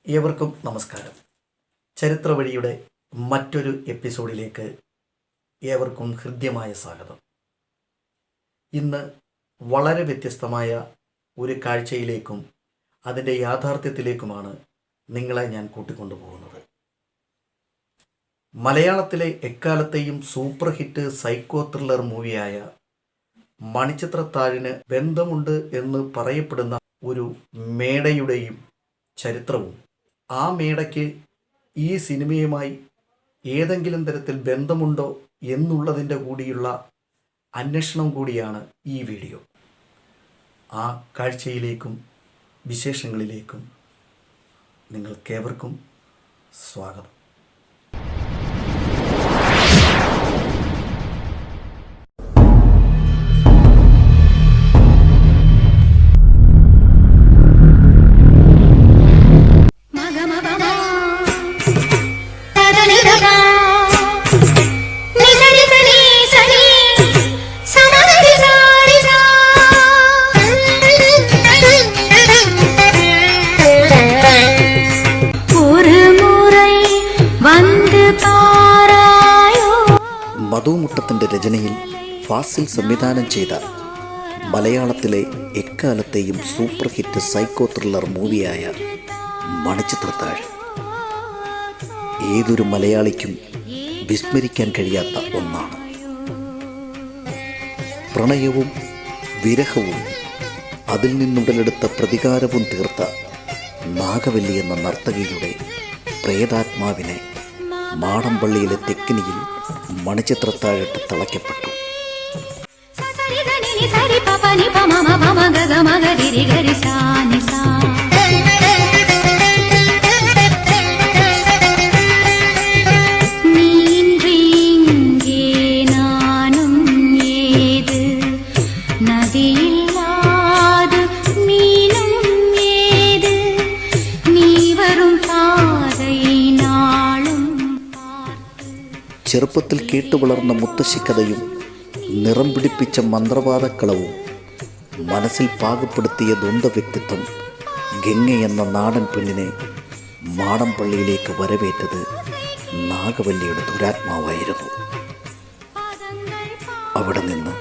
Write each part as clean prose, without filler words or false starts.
ഏവർക്കും നമസ്കാരം. ചരിത്ര വഴിയുടെ മറ്റൊരു എപ്പിസോഡിലേക്ക് ഏവർക്കും ഹൃദ്യമായ സ്വാഗതം. ഇന്ന് വളരെ വ്യത്യസ്തമായ ഒരു കാഴ്ചയിലേക്കും അതിൻ്റെ യാഥാർത്ഥ്യത്തിലേക്കുമാണ് നിങ്ങളെ ഞാൻ കൂട്ടിക്കൊണ്ടുപോകുന്നത്. മലയാളത്തിലെ എക്കാലത്തെയും സൂപ്പർ ഹിറ്റ് സൈക്കോ ത്രില്ലർ മൂവിയായ മണിച്ചിത്രത്താഴിന് ബന്ധമുണ്ട് എന്ന് പറയപ്പെടുന്ന ഒരു മേടയുടെയും ചരിത്രവും ആ മേടയ്ക്ക് ഈ സിനിമയുമായി ഏതെങ്കിലും തരത്തിൽ ബന്ധമുണ്ടോ എന്നുള്ളതിൻ്റെ കൂടിയുള്ള അന്വേഷണം കൂടിയാണ് ഈ വീഡിയോ. ആ കാഴ്ചയിലേക്കും വിശേഷങ്ങളിലേക്കും നിങ്ങൾക്കേവർക്കും സ്വാഗതം. മധുമുട്ടത്തിൻ്റെ രചനയിൽ ഫാസിൽ സംവിധാനം ചെയ്ത മലയാളത്തിലെ എക്കാലത്തെയും സൂപ്പർ ഹിറ്റ് സൈക്കോ ത്രില്ലർ മൂവിയായ മണിച്ചിത്രത്താഴ് ഏതൊരു മലയാളിക്കും വിസ്മരിക്കാൻ കഴിയാത്ത ഒന്നാണ്. പ്രണയവും വിരഹവും അതിൽ നിന്നുടലെടുത്ത പ്രതികാരവും തീർത്ത നാഗവല്ലി എന്ന നർത്തകിയുടെ പ്രേതാത്മാവിനെ മാടമ്പള്ളിയിലെ തെക്കിനിയിൽ മണിച്ചിത്രത്താഴിട്ട് തളയ്ക്കപ്പെട്ടു. ചെറുപ്പത്തിൽ കേട്ടുവളർന്ന മുത്തശ്ശിക്കഥയും നിറം പിടിപ്പിച്ച മന്ത്രവാദക്കളവും മനസ്സിൽ പാകപ്പെടുത്തിയ ദ്വന്ദ്വ വ്യക്തിത്വം ഗംഗ എന്ന നാടൻ പെണ്ണിനെ മാടമ്പള്ളിയിലേക്ക് വരവേറ്റത് നാഗവല്ലിയുടെ ദുരാത്മാവായിരുന്നു. അവിടെ നിന്ന്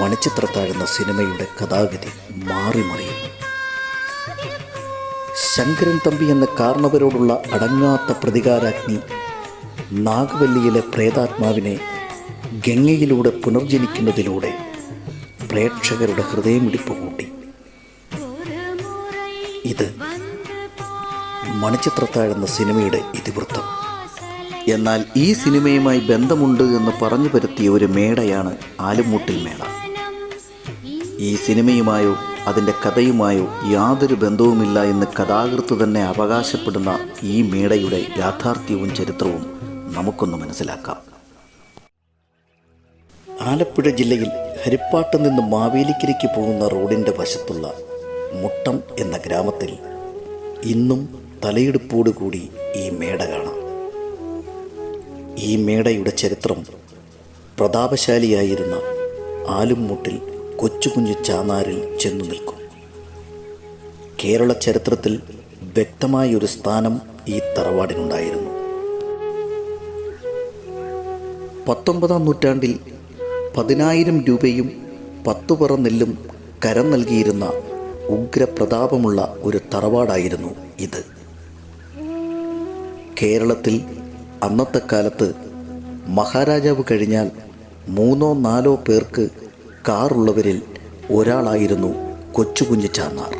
മണിച്ചിത്രത്താഴെന്ന സിനിമയുടെ കഥാഗതി മാറിമറിയുന്നു. ശങ്കരൻ തമ്പി എന്ന കാരണവരോടുള്ള അടങ്ങാത്ത പ്രതികാരാഗ്നി നാഗവല്ലിയിലെ പ്രേതാത്മാവിനെ ഗംഗയിലൂടെ പുനർജനിക്കുന്നതിലൂടെ പ്രേക്ഷകരുടെ ഹൃദയമിടിപ്പ് കൂട്ടി. ഇത് മണിച്ചിത്രത്താഴെന്ന സിനിമയുടെ ഇതിവൃത്തം. എന്നാൽ ഈ സിനിമയുമായി ബന്ധമുണ്ട് എന്ന് പറഞ്ഞു പരത്തിയ ഒരു മേടയാണ് ആലുംമൂട്ടിൽ മേട. ഈ സിനിമയുമായോ അതിൻ്റെ കഥയുമായോ യാതൊരു ബന്ധവുമില്ല എന്ന് കഥാകൃത്ത് തന്നെ അവകാശപ്പെടുന്ന ഈ മേടയുടെ യാഥാർത്ഥ്യവും ചരിത്രവും നമുക്കൊന്ന് മനസ്സിലാക്കാം. ആലപ്പുഴ ജില്ലയിൽ ഹരിപ്പാട്ട് നിന്ന് മാവേലിക്കരയ്ക്ക് പോകുന്ന റോഡിൻ്റെ വശത്തുള്ള മുട്ടം എന്ന ഗ്രാമത്തിൽ ഇന്നും തലയെടുപ്പോടുകൂടി ഈ മേട കാണാം. ഈ മേടയുടെ ചരിത്രം പ്രതാപശാലിയായിരുന്ന ആലുംമൂട്ടിൽ കൊച്ചുകുഞ്ഞു ചാന്നാരിൽ ചെന്നു നിൽക്കും. കേരള ചരിത്രത്തിൽ വ്യക്തമായൊരു സ്ഥാനം ഈ തറവാടിനുണ്ടായിരുന്നു. 19-ാം നൂറ്റാണ്ടിൽ 10,000 രൂപയും 10 പറ നെല്ലും കരം നൽകിയിരുന്ന ഉഗ്രപ്രതാപമുള്ള ഒരു തറവാടായിരുന്നു ഇത്. കേരളത്തിൽ അന്നത്തെ കാലത്ത് മഹാരാജാവ് കഴിഞ്ഞാൽ 3-4 പേർക്ക് കാറുള്ളവരിൽ ഒരാളായിരുന്നു കൊച്ചുകുഞ്ഞു ചാന്നാർ.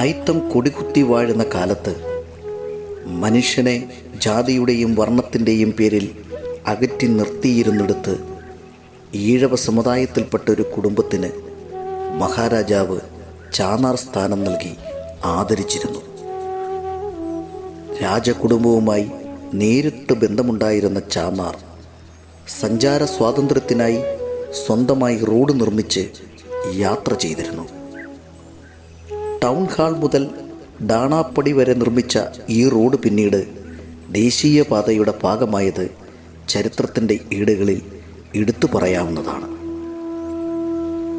അയിത്തം കൊടികുത്തി വാഴുന്ന കാലത്ത് മനുഷ്യനെ ജാതിയുടെയും വർണ്ണത്തിൻ്റെയും പേരിൽ അകറ്റി നിർത്തിയിരുന്നിടത്ത് ഈഴവ സമുദായത്തിൽപ്പെട്ട ഒരു കുടുംബത്തിന് മഹാരാജാവ് ചാന്നാർ സ്ഥാനം നൽകി ആദരിച്ചിരുന്നു. രാജകുടുംബവുമായി നേരിട്ട് ബന്ധമുണ്ടായിരുന്ന ചാന്നാർ സഞ്ചാര സ്വാതന്ത്ര്യത്തിനായി സ്വന്തമായി റോഡ് നിർമ്മിച്ച് യാത്ര ചെയ്തിരുന്നു. ടൗൺ ഹാൾ മുതൽ ഡാണാപ്പടി വരെ നിർമ്മിച്ച ഈ റോഡ് പിന്നീട് ദേശീയപാതയുടെ ഭാഗമായത് ചരിത്രത്തിൻ്റെ ഏടുകളിൽ എടുത്തു പറയാവുന്നതാണ്.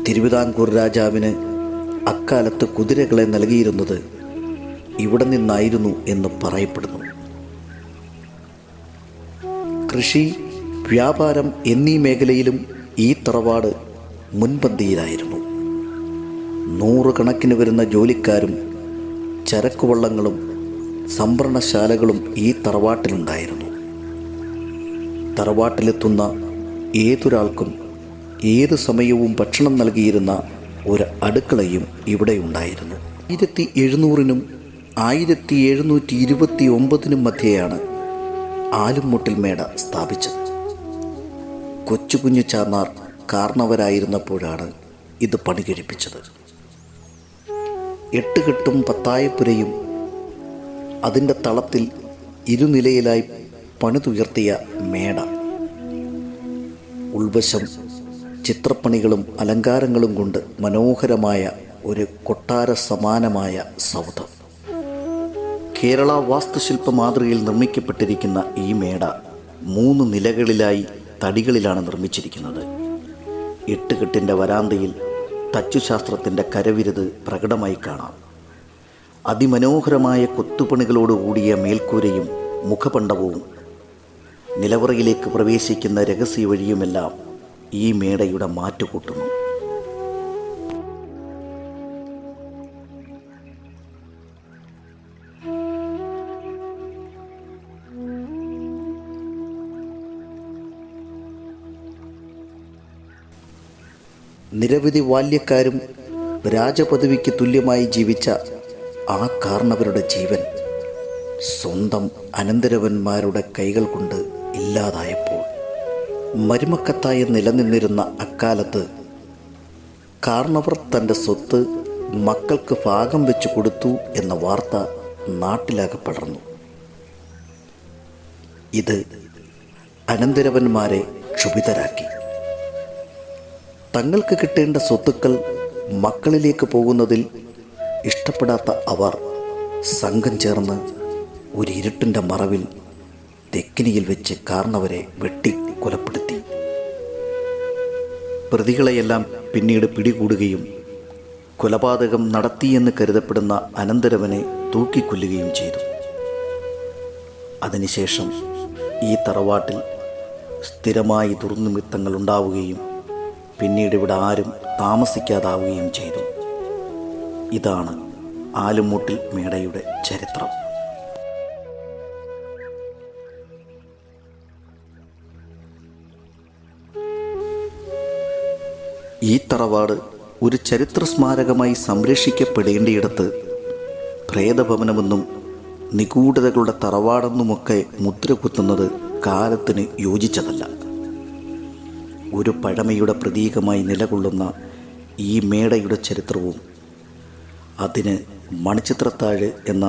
തിരുവിതാംകൂർ രാജാവിന് അക്കാലത്ത് കുതിരകളെ നൽകിയിരുന്നത് ഇവിടെ നിന്നായിരുന്നു എന്ന് പറയപ്പെടുന്നു. കൃഷി, വ്യാപാരം എന്നീ മേഖലയിലും ഈ തറവാട് മുൻപന്തിയിലായിരുന്നു. നൂറുകണക്കിന് വരുന്ന ജോലിക്കാരും ചരക്കുവള്ളങ്ങളും സംഭരണശാലകളും ഈ തറവാട്ടിലുണ്ടായിരുന്നു. തറവാട്ടിലെത്തുന്ന ഏതൊരാൾക്കും ഏത് സമയവും ഭക്ഷണം നൽകിയിരുന്ന ഒരു അടുക്കളയും ഇവിടെ ഉണ്ടായിരുന്നു. 1700-നും 1729-നും മധ്യയാണ് ആലുംമൂട്ടിൽ മേട സ്ഥാപിച്ചത്. കൊച്ചു കുഞ്ഞു ചാന്നാർ കാരണവരായിരുന്നപ്പോഴാണ് ഇത് പണി കഴിപ്പിച്ചത്. 8 കെട്ടും പത്തായപ്പുരയും അതിൻ്റെ തളത്തിൽ ഇരുനിലയിലായി പണിതുയർത്തിയ മേട, ഉൾവശം ചിത്രപ്പണികളും അലങ്കാരങ്ങളും കൊണ്ട് മനോഹരമായ ഒരു കൊട്ടാര സമാനമായ സൗധം. കേരള വാസ്തുശില്പ മാതൃകയിൽ നിർമ്മിക്കപ്പെട്ടിരിക്കുന്ന ഈ മേട 3 നിലകളിലായി തടികളിലാണ് നിർമ്മിച്ചിരിക്കുന്നത്. 8 കെട്ടിൻ്റെ വരാന്തയിൽ തച്ചുശാസ്ത്രത്തിൻ്റെ കരവിരുത് പ്രകടമായി കാണാം. അതിമനോഹരമായ കൊത്തുപണികളോടുകൂടിയ മേൽക്കൂരയും മുഖപണ്ഡവും നിലവറയിലേക്ക് പ്രവേശിക്കുന്ന രഹസ്യ വഴിയുമെല്ലാം ഈ മേടയുടെ മാറ്റുകൂട്ടുന്നു. നിരവധി ബാല്യക്കാരും രാജപദവിക്ക് തുല്യമായി ജീവിച്ച ആ കാരണവരുടെ ജീവൻ സ്വന്തം അനന്തരവന്മാരുടെ കൈകൾ കൊണ്ട് ഇല്ലാതായപ്പോൾ മരുമക്കത്തായി നിലനിന്നിരുന്ന അക്കാലത്ത് കാരണവർ തൻ്റെ സ്വത്ത് മക്കൾക്ക് ഭാഗം വെച്ചു കൊടുത്തു എന്ന വാർത്ത നാട്ടിലാകെ പടർന്നു. ഇത് അനന്തരവന്മാരെ ക്ഷുഭിതരാക്കി. തങ്ങൾക്ക് കിട്ടേണ്ട സ്വത്തുക്കൾ മക്കളിലേക്ക് പോകുന്നതിൽ ഇഷ്ടപ്പെടാത്ത അവർ സംഘം ചേർന്ന് ഒരു ഇരുട്ടിൻ്റെ മറവിൽ തെക്കിനിയിൽ വെച്ച് കാരണവരെ വെട്ടി കൊലപ്പെടുത്തി. പ്രതികളെയെല്ലാം പിന്നീട് പിടികൂടുകയും കൊലപാതകം നടത്തിയെന്ന് കരുതപ്പെടുന്ന അനന്തരവനെ തൂക്കിക്കൊല്ലുകയും ചെയ്തു. അതിനുശേഷം ഈ തറവാട്ടിൽ സ്ഥിരമായി ദുർനിമിത്തങ്ങൾ ഉണ്ടാവുകയും പിന്നീട് ഇവിടെ ആരും താമസിക്കാതാവുകയും ചെയ്തു. ഇതാണ് ആലുംമൂട്ടിൽ മേടയുടെ ചരിത്രം. ഈ തറവാട് ഒരു ചരിത്ര സ്മാരകമായി സംരക്ഷിക്കപ്പെടേണ്ടിയിടത്ത് പ്രേതഭവനമെന്നും നിഗൂഢതകളുടെ തറവാടെന്നുമൊക്കെ മുദ്ര കുത്തുന്നത് കാലത്തിന് യോജിച്ചതല്ല. ഒരു പഴമയുടെ പ്രതീകമായി നിലകൊള്ളുന്ന ഈ മേടയുടെ ചരിത്രവും അതിന് മണിച്ചിത്രത്താഴ് എന്ന